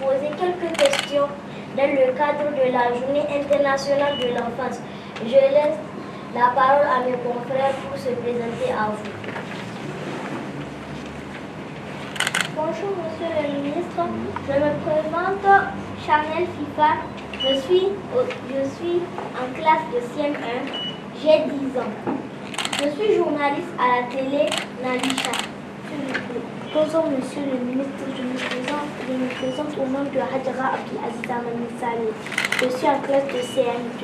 poser quelques questions dans le cadre de la Journée internationale de l'enfance. Je laisse la parole à mes confrères pour se présenter à vous. Bonjour Monsieur le ministre, je me présente Chanel Fifa, je suis en classe de CM1, j'ai 10 ans. Je suis journaliste à la télé Nalisha. Bonjour Monsieur le ministre, je me présente au nom de Hadjara Abdelaziz Amanisani. Je suis en classe de CM2.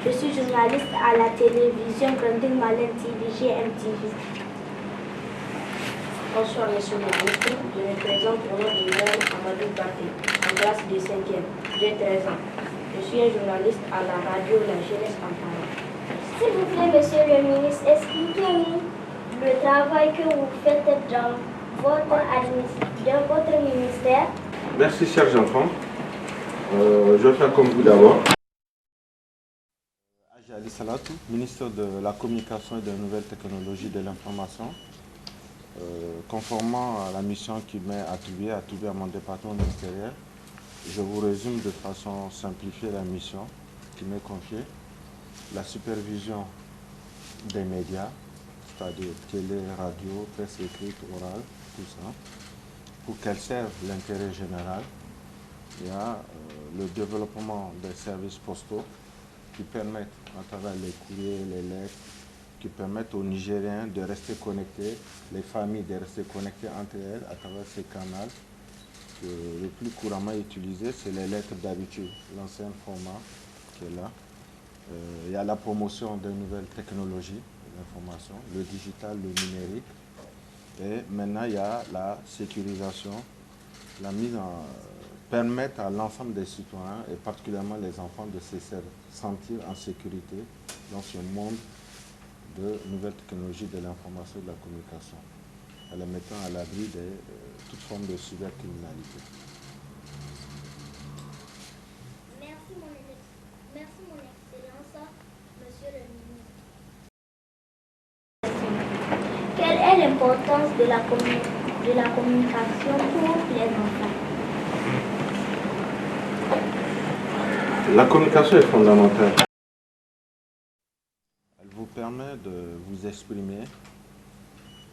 Je suis journaliste à la télévision Granding Malin TV, GMTV. Bonsoir Monsieur le ministre, je me présente au nom de Noël Amadou Baté, en classe de 5e. J'ai 13 ans. Je suis un journaliste à la radio La Jeunesse en Parole. S'il vous plaît, Monsieur le ministre, expliquez-nous le travail que vous faites dans votre ministère. Merci, chers enfants. Je vais faire comme vous d'abord. Ali Salatou, ministre de la Communication et des Nouvelles Technologies de l'Information. Conformément à la mission qui m'est attribuée à mon département ministériel, je vous résume de façon simplifiée la mission qui m'est confiée. La supervision des médias, c'est-à-dire télé, radio, presse écrite, orale, tout ça, pour qu'elles servent l'intérêt général. Il y a le développement des services postaux qui permettent, à travers les courriers, les lettres, qui permettent aux Nigériens de rester connectés, les familles de rester connectées entre elles à travers ces canaux. Le plus couramment utilisé, c'est les lettres d'habitude, l'ancien format qui est là. Il y a la promotion des nouvelles technologies de l'information, le digital, le numérique. Et maintenant, il y a la sécurisation, la mise en... permettre à l'ensemble des citoyens, et particulièrement les enfants, de se sentir en sécurité dans ce monde de nouvelles technologies de l'information et de la communication, en les mettant à l'abri de toute forme de cybercriminalité. Merci mon Excellence, Monsieur le ministre. Quelle est l'importance de la communication pour les enfants? La communication est fondamentale. Elle vous permet de vous exprimer.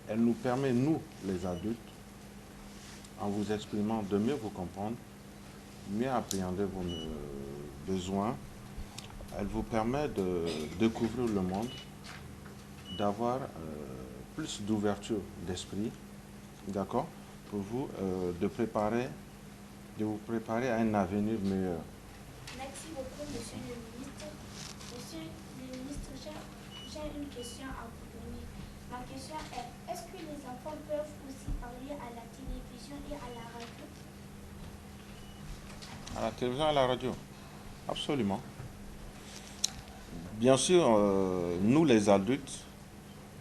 Elle nous permet, nous, les adultes, en vous exprimant, de mieux vous comprendre, mieux appréhender vos besoins. Elle vous permet de découvrir le monde, d'avoir plus d'ouverture d'esprit, d'accord, pour vous, de vous préparer à un avenir meilleur. Merci beaucoup, Monsieur le ministre. Monsieur le ministre, j'ai une question à vous donner. Ma question est, est-ce que les enfants peuvent aussi parler à la télévision et à la radio? À la télévision et à la radio? Absolument. Bien sûr, nous les adultes,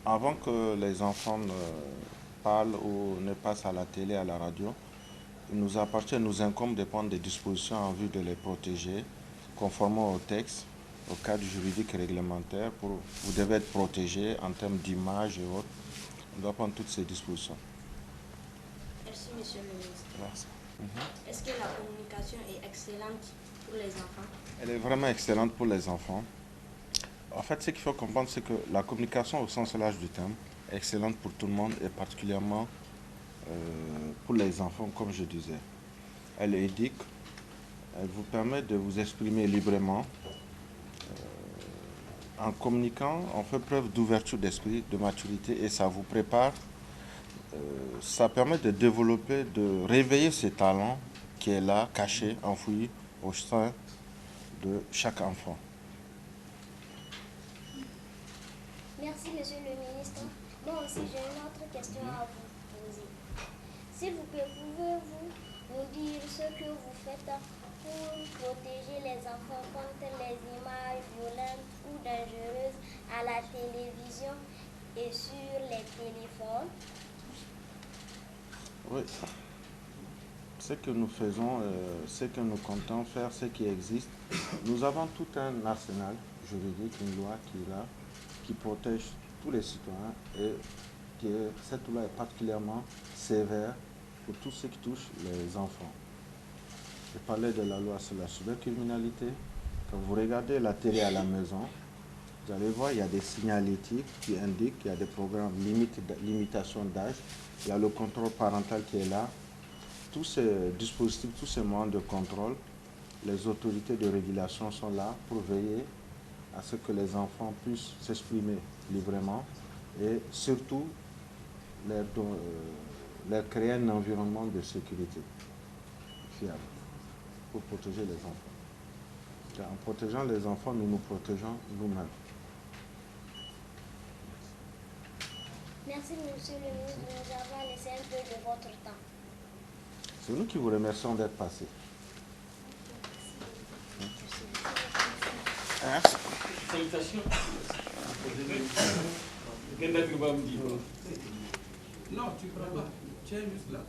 avant que les enfants ne parlent ou ne passent à la télé, à la radio, il nous appartient, nous incombe de prendre des dispositions en vue de les protéger, conformément au texte, au cadre juridique et réglementaire. Vous devez être protégé en termes d'image et autres. On doit prendre toutes ces dispositions. Merci, Monsieur le ministre. Merci. Est-ce que la communication est excellente pour les enfants? Elle est vraiment excellente pour les enfants. En fait, ce qu'il faut comprendre, c'est que la communication au sens large du terme est excellente pour tout le monde et particulièrement pour les enfants, comme je disais. Elle éduque, elle vous permet de vous exprimer librement. En communiquant, on fait preuve d'ouverture d'esprit, de maturité et ça vous prépare. Ça permet de développer, de réveiller ce talent qui est là, caché, enfoui au sein de chaque enfant. Merci, Monsieur le ministre. Moi aussi, j'ai une autre question à vous poser. S'il vous plaît, pouvez-vous nous dire ce que vous faites pour protéger les enfants contre les images violentes ou dangereuses à la télévision et sur les téléphones? Oui. Ce que nous faisons, ce que nous comptons faire, ce qui existe, nous avons tout un arsenal juridique, une loi qui est là, qui protège tous les citoyens et cette loi est particulièrement sévère pour tout ce qui touche les enfants. Je parlais de la loi sur la cybercriminalité. Quand vous regardez la télé à la maison, vous allez voir, il y a des signalétiques qui indiquent qu'il y a des programmes limitation d'âge. Il y a le contrôle parental qui est là. Tous ces dispositifs, tous ces moyens de contrôle, les autorités de régulation sont là pour veiller à ce que les enfants puissent s'exprimer librement et surtout leur créer un environnement de sécurité fiable pour protéger les enfants. Car en protégeant les enfants, nous nous protégeons nous-mêmes. Merci, monsieur le ministre, de nous avoir laissé un peu de votre temps. C'est nous qui vous remercions d'être passés. Merci. Salutations. Non, tu ne prends pas. Tiens juste là.